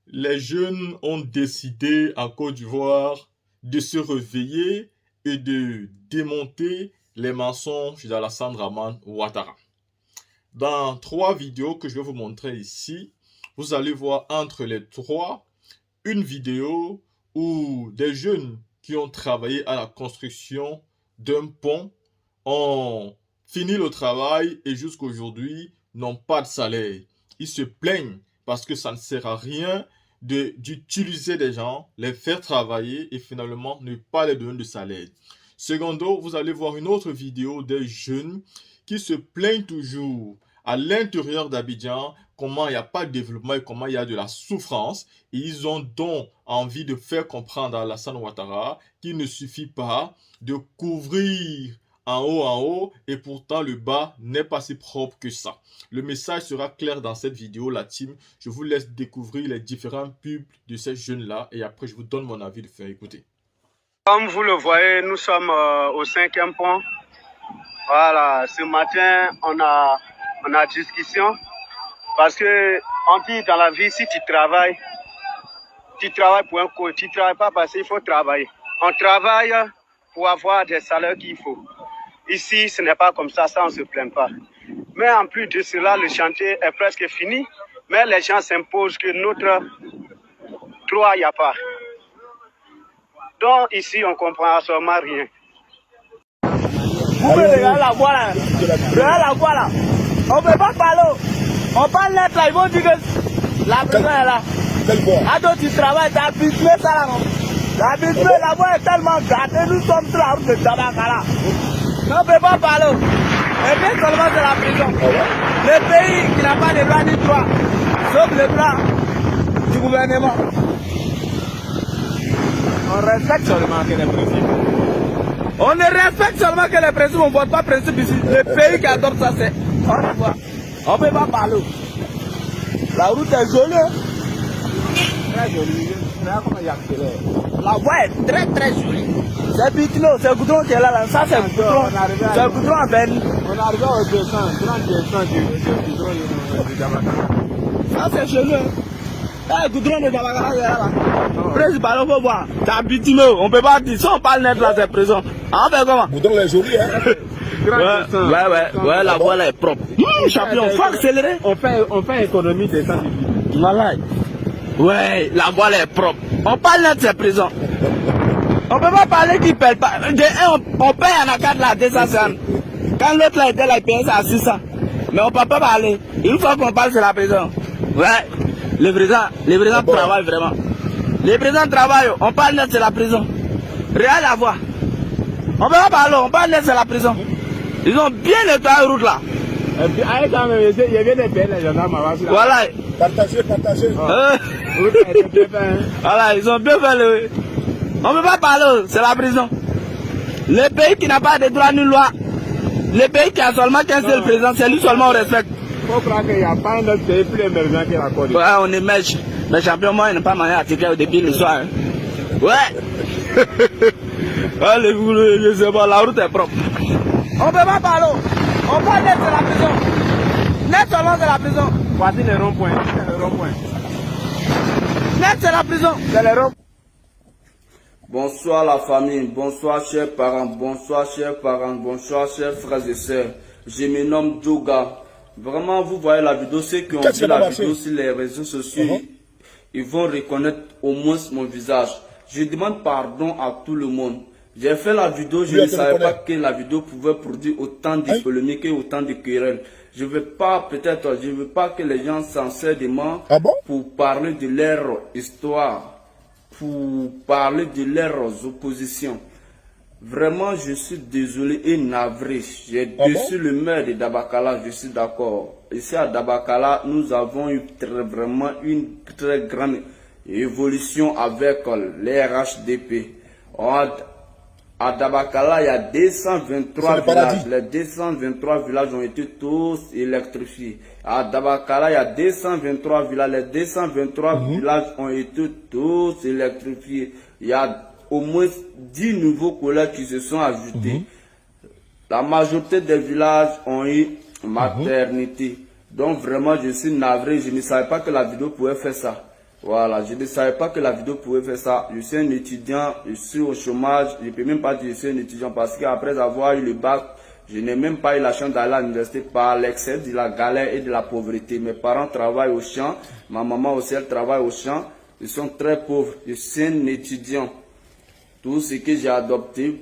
Les jeunes ont décidé en Côte d'Ivoire de se réveiller et de démonter les mensonges d'Alassane Dramane Ouattara. Dans 3 vidéos que je vais vous montrer ici, vous allez voir entre les 3 une vidéo où des jeunes qui ont travaillé à la construction d'un pont ont fini le travail et jusqu'à aujourd'hui n'ont pas de salaire. Ils se plaignent parce que ça ne sert à rien d'utiliser des gens, les faire travailler et finalement ne pas les donner de salaire. Secondo, vous allez voir une autre vidéo des jeunes qui se plaignent toujours à l'intérieur d'Abidjan comment il n'y a pas de développement et comment il y a de la souffrance. Et ils ont donc envie de faire comprendre à Alassane Ouattara qu'il ne suffit pas de couvrir en haut et pourtant le bas n'est pas si propre que ça. Le message sera clair dans cette vidéo, la team. Je vous laisse découvrir les différents pubs de ces jeunes-là et après je vous donne mon avis de faire écouter. Comme vous le voyez, nous sommes au 5e pont. Voilà, ce matin, on a discussion parce que on dit dans la vie, si tu travailles pour un coup, tu ne travailles pas parce qu'il faut travailler. On travaille pour avoir des salaires qu'il faut. Ici, ce n'est pas comme ça, ça on ne se plaint pas. Mais en plus de cela, le chantier est presque fini, mais les gens s'imposent que notre droit, il n'y a pas. Donc ici, on ne comprend absolument rien. Vous pouvez regarder la voie là. Regarde la voie là. On ne peut pas parler. On parle net là, ils vont dire que la prison est là. À toi tu travailles, tu as habitué ça là non. La voie est tellement gâtée, nous sommes sur la route de Dabakala. On ne peut pas parler. Et bien seulement c'est la prison. Le pays qui n'a pas de droit ni droit, sauf le droit du gouvernement. On respecte seulement que les principes. On ne respecte seulement que les principes, on ne vote pas principe ici. Le pays qui adopte ça, c'est on ne peut pas parler. La route est jolie. Très jolie. La voie est très très jolie. C'est Bitino, c'est Goudron qui est là. Ça c'est Goudron. C'est Goudron à Beni. On arrive au 200, 30 du Goudron de Dabakala. Ça c'est joli. Eh, Goudron de Dabakala, il est là. Principal, on peut voir. C'est Bitino, on ne peut pas dire. Si on parle net là, c'est présent. On fait comment? Goudron est joli, hein? Ouais, la voie là est propre. Champion, faut accélérer. On fait économie des temps. Voilà. Ouais, la voie là est propre. On parle net, c'est présent. On peut pas parler qu'il ne paye pas. On paye en accord là 250. Quand l'autre là était là, il payait ça à 600. Mais on ne peut pas parler. Une fois qu'on parle, c'est la prison. Ouais. Le président travaille vraiment. Le président travaille, on parle net, c'est la prison. Regarde la voie. On ne peut pas parler, on parle net, c'est la prison. Ils ont bien nettoyé la route là. Voilà. Partagez. Voilà, ils ont bien fait le... On ne peut pas parler, c'est la prison. Le pays qui n'a pas de droit ni loi, le pays qui a seulement qu'un seul président, c'est lui seulement on respecte. Il faut croire qu'il n'y a pas un autre pays plus émergent que la Côte d'Ivoire. Ouais, on émerge. Mais champion, moi, il n'a pas mangé à ticket depuis le soir. Hein. Ouais. Allez, vous, je sais pas, la route est propre. On ne peut pas parler. On parle net, c'est la prison. Net seulement, c'est la prison. Voici les ronds-points. Net, c'est la prison. C'est les ronds-points. Bonsoir la famille, bonsoir chers parents, bonsoir chers frères et sœurs. Je me nomme Djoga. Vraiment, vous voyez la vidéo, ceux qui ont vu la vidéo sur les réseaux sociaux, ils vont reconnaître au moins mon visage. Je demande pardon à tout le monde. J'ai fait la vidéo, je ne savais pas que la vidéo pouvait produire autant de polémiques et autant de querelles. Je ne veux pas que les gens s'en servent de moi pour parler de leur histoire, pour parler de leurs oppositions. Vraiment, je suis désolé et navré. J'ai déçu le maire de Dabakala, je suis d'accord. Ici à Dabakala, nous avons eu vraiment une très grande évolution avec les RHDP. À Dabakala, il y a 223 villages. Les 223 villages ont été tous électrifiés. À Dabakala, il y a 223 villages. Les 223 villages ont été tous électrifiés. Il y a au moins 10 nouveaux collèges qui se sont ajoutés. La majorité des villages ont eu maternité. Donc vraiment, je suis navré. Je ne savais pas que la vidéo pouvait faire ça. Voilà, je ne savais pas que la vidéo pouvait faire ça. Je suis un étudiant, je suis au chômage. Je ne peux même pas dire que je suis un étudiant parce qu'après avoir eu le bac, je n'ai même pas eu la chance d'aller à l'université par l'excès de la galère et de la pauvreté. Mes parents travaillent au champ, ma maman aussi elle travaille au champ. Ils sont très pauvres. Je suis un étudiant. Tout ce que j'ai adopté,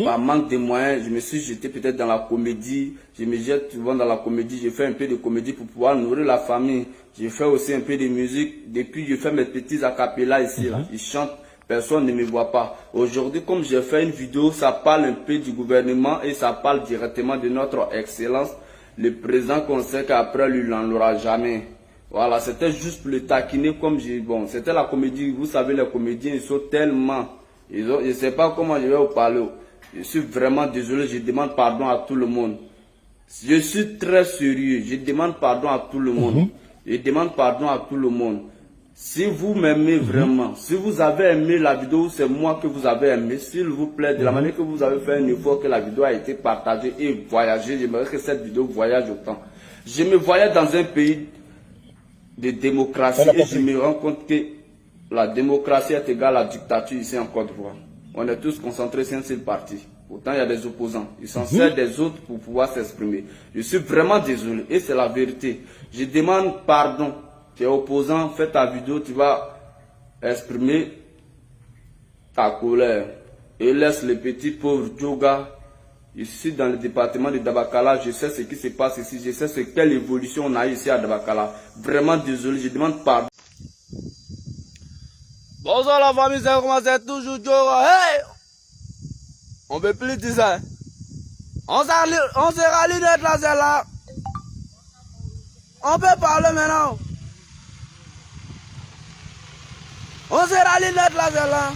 par manque de moyens, je me suis jeté peut-être dans la comédie. Je me jette souvent dans la comédie. Je fais un peu de comédie pour pouvoir nourrir la famille. Je fais aussi un peu de musique. Depuis, je fais mes petits acapellas ici. Là. Je chante. Personne ne me voit pas. Aujourd'hui, comme j'ai fait une vidéo, ça parle un peu du gouvernement et ça parle directement de notre excellence. Le président qu'on sait qu'après lui, il n'en aura jamais. Voilà, c'était juste pour le taquiner comme j'ai... Bon, c'était la comédie. Vous savez, les comédiens, ils sont tellement... je ne sais pas comment je vais vous parler. Je suis vraiment désolé, je demande pardon à tout le monde. Je suis très sérieux, je demande pardon à tout le monde. Je demande pardon à tout le monde. Si vous m'aimez vraiment, si vous avez aimé la vidéo, c'est moi que vous avez aimé. S'il vous plaît, de la manière que vous avez fait un effort, que la vidéo a été partagée et voyagée, j'aimerais que cette vidéo voyage autant. Je me voyais dans un pays de démocratie et je me rends compte que la démocratie est égale à la dictature ici en Côte d'Ivoire. On est tous concentrés sur un seul parti. Pourtant, il y a des opposants. Ils s'en servent des autres pour pouvoir s'exprimer. Je suis vraiment désolé. Et c'est la vérité. Je demande pardon. Tu es opposant, fais ta vidéo, tu vas exprimer ta colère. Et laisse les petits pauvres Djoga. Je suis dans le département de Dabakala. Je sais ce qui se passe ici. Je sais quelle évolution on a ici à Dabakala. Vraiment désolé. Je demande pardon. Bonsoir la famille, c'est comment c'est toujours Djoga. Hey! On peut plus dire ça. On s'est rallié d'être là, c'est là. On peut parler maintenant. On s'est rallié d'être là, c'est là.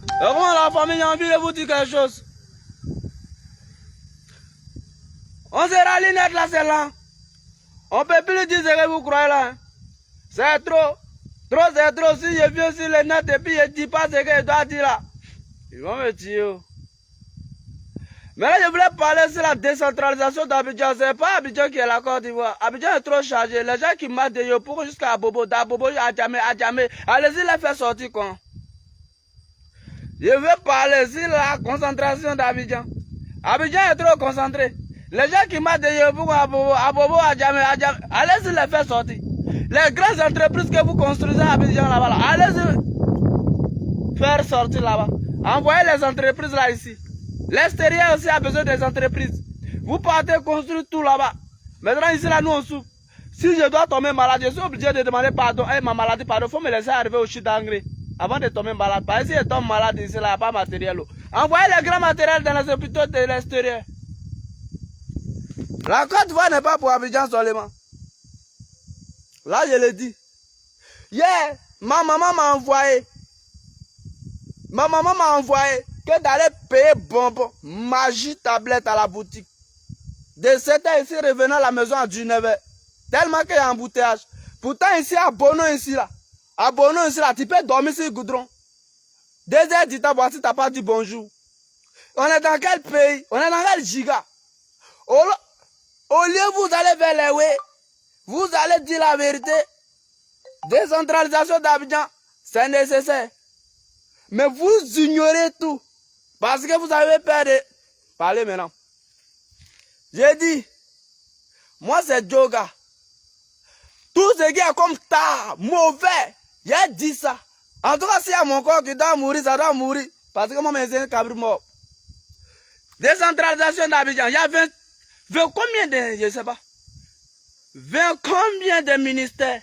Et comment la famille a envie de vous dire quelque chose? On s'est rallié d'être là, c'est là. On peut plus dire ce que vous croyez là. C'est trop. Trop, c'est trop. Si je viens sur le net et puis je ne dis pas ce que je dois dire là, ils vont me tuer. Mais là, je voulais parler sur la décentralisation d'Abidjan. Ce n'est pas Abidjan qui est la Côte d'Ivoire. Abidjan est trop chargé. Les gens qui marchent de Yopougon jusqu'à Bobo, d'Abobo à Djamé, allez-y les faire sortir quoi. Je veux parler sur la concentration d'Abidjan. Abidjan est trop concentré. Les gens qui marchent de Yopougon à Bobo à Djamé, allez-y les faire sortir. Les grandes entreprises que vous construisez à Abidjan là-bas, là, allez-y faire sortir là-bas. Envoyez les entreprises là ici. L'extérieur aussi a besoin des entreprises. Vous partez construire tout là-bas. Maintenant ici là nous on souffre. Si je dois tomber malade, je suis obligé de demander pardon. Hey, ma maladie, pardon, il faut me laisser arriver au chute d'engrais avant de tomber malade. Parce que si je tombe malade ici là, il n'y a pas matériel. Envoyez les grands matériels dans les hôpitaux de l'extérieur. La Côte d'Ivoire n'est pas pour Abidjan seulement. Là, je le dis. Hier, ma maman m'a envoyé. Ma maman m'a envoyé que d'aller payer bonbon, magie, tablette à la boutique. De 7 h ici, revenant à la maison à 19 h. Tellement qu'il y a un embouteillage. Pourtant, ici, à Bono, ici, là. À Bono, ici, là, tu peux dormir sur le goudron. 2 h du temps, si tu n'as pas dit bonjour. On est dans quel pays? On est dans quel giga? Au lieu, vous allez vers les way. Vous allez dire la vérité. Décentralisation d'Abidjan, c'est nécessaire. Mais vous ignorez tout. Parce que vous avez peur de... Parlez maintenant. J'ai dit, moi c'est Djoga. Tout ce qui est comme tard, mauvais, j'ai dit ça. En tout cas, s'il y a mon corps qui doit mourir, ça doit mourir. Parce que moi, c'est un cabri mort. Décentralisation d'Abidjan, il y a 20 combien de... Je ne sais pas. 20 combien de ministères?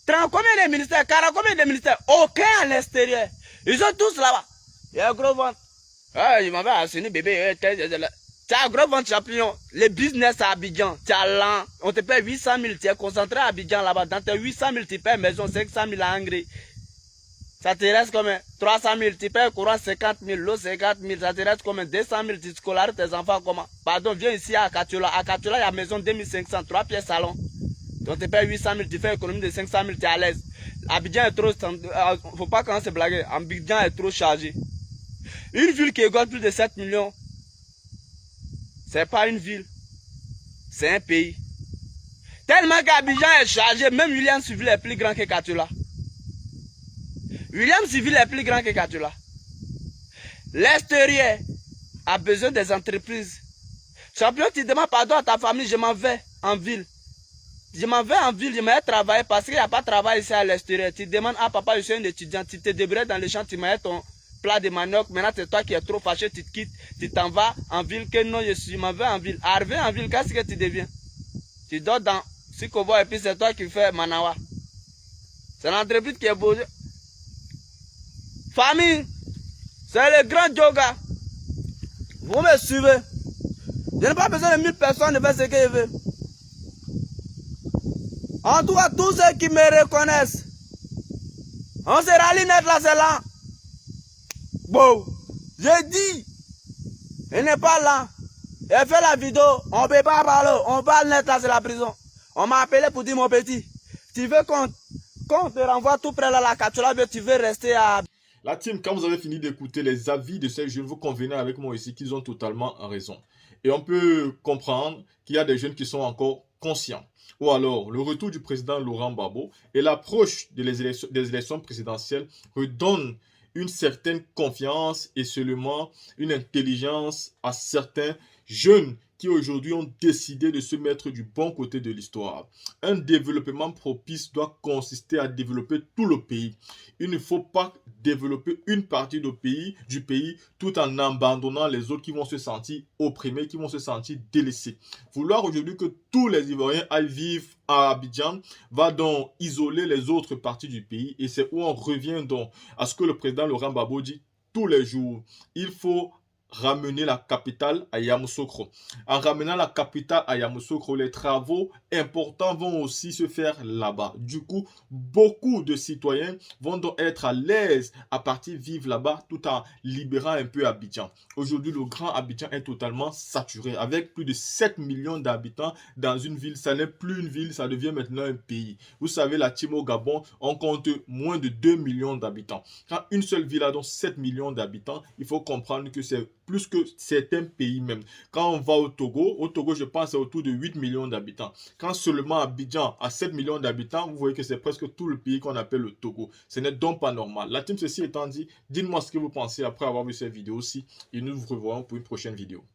30 combien de ministères? 40 combien de ministères? Aucun à l'extérieur. Ils sont tous là-bas. Il y a un gros ventre. Ah, il m'avait assigné bébé. Tu as un gros ventre champion. Le business à Abidjan. Tu as l'an. On te paye 800 000. Tu es concentré à Abidjan là-bas. Dans tes 800 000, tu payes maison 500 000 à engrais. Ça te reste combien? 300 000. Tu payes courant 50 000. L'eau 50 000. Ça te reste combien? 200 000. Tu scolarises tes enfants comment? Pardon, viens ici à Akatiola. À Akatiola, il y a maison 2500. 3 pièces salon. On te paye 800 000. Tu fais économie de 500 000. Tu es à l'aise. Abidjan est trop... Faut pas commencer à blaguer. Abidjan est trop chargé. Une ville qui égale plus de 7 millions, c'est pas une ville. c'est un pays. Tellement qu'Abidjan est chargé, même William Civil est plus grand que Katula. William Civil est plus grand que Katula. L'extérieur a besoin des entreprises. Champion, tu demandes pardon à ta famille, je m'en vais en ville. Je m'en vais en ville, je m'en vais travailler parce qu'il n'y a pas de travail ici à l'extérieur. Tu demandes, ah papa, je suis un étudiant, tu te débrouilles dans les champs, tu mets ton plat de manioc. Maintenant, c'est toi qui es trop fâché, tu te quittes, tu t'en vas en ville. Que non, je m'en vais en ville. Arrivé en ville, qu'est-ce que tu deviens? Tu dors dans Sikobo et puis c'est toi qui fais Manawa. C'est l'entreprise qui est beau. Famille, c'est le grand yoga. Vous me suivez. Je n'ai pas besoin de 1000 personnes de faire ce que je veux. En tout cas, tous ceux qui me reconnaissent, on se rallie net là, c'est là. Bon, j'ai dit, il n'est pas là. Il fait la vidéo, on ne peut pas parler, on parle net là, c'est la prison. On m'a appelé pour dire, mon petit, tu veux qu'on te renvoie tout près là, la Katula, mais tu veux rester à... La team, quand vous avez fini d'écouter les avis de ces jeunes, vous convenez avec moi ici qu'ils ont totalement raison. Et on peut comprendre qu'il y a des jeunes qui sont encore conscients. Ou alors, le retour du président Laurent Gbagbo et l'approche des élections présidentielles redonnent une certaine confiance et seulement une intelligence à certains jeunes qui aujourd'hui ont décidé de se mettre du bon côté de l'histoire. Un développement propice doit consister à développer tout le pays. Il ne faut pas développer une partie du pays tout en abandonnant les autres qui vont se sentir opprimés, qui vont se sentir délaissés. Vouloir aujourd'hui que tous les Ivoiriens aillent vivre à Abidjan va donc isoler les autres parties du pays et c'est où on revient donc à ce que le président Laurent Gbagbo dit tous les jours. Il faut ramener la capitale à Yamoussoukro. En ramenant la capitale à Yamoussoukro, les travaux importants vont aussi se faire là-bas. Du coup, beaucoup de citoyens vont donc être à l'aise à partir vivre là-bas tout en libérant un peu Abidjan. Aujourd'hui, le grand Abidjan est totalement saturé. Avec plus de 7 millions d'habitants dans une ville, ça n'est plus une ville, ça devient maintenant un pays. Vous savez, la team au Gabon, on compte moins de 2 millions d'habitants. Quand une seule ville a donc 7 millions d'habitants, il faut comprendre que c'est plus que certains pays même. Quand on va au Togo, je pense c'est autour de 8 millions d'habitants. Quand seulement Abidjan a 7 millions d'habitants, vous voyez que c'est presque tout le pays qu'on appelle le Togo. Ce n'est donc pas normal. La team, ceci étant dit, dites-moi ce que vous pensez après avoir vu cette vidéo-ci et nous vous revoyons pour une prochaine vidéo.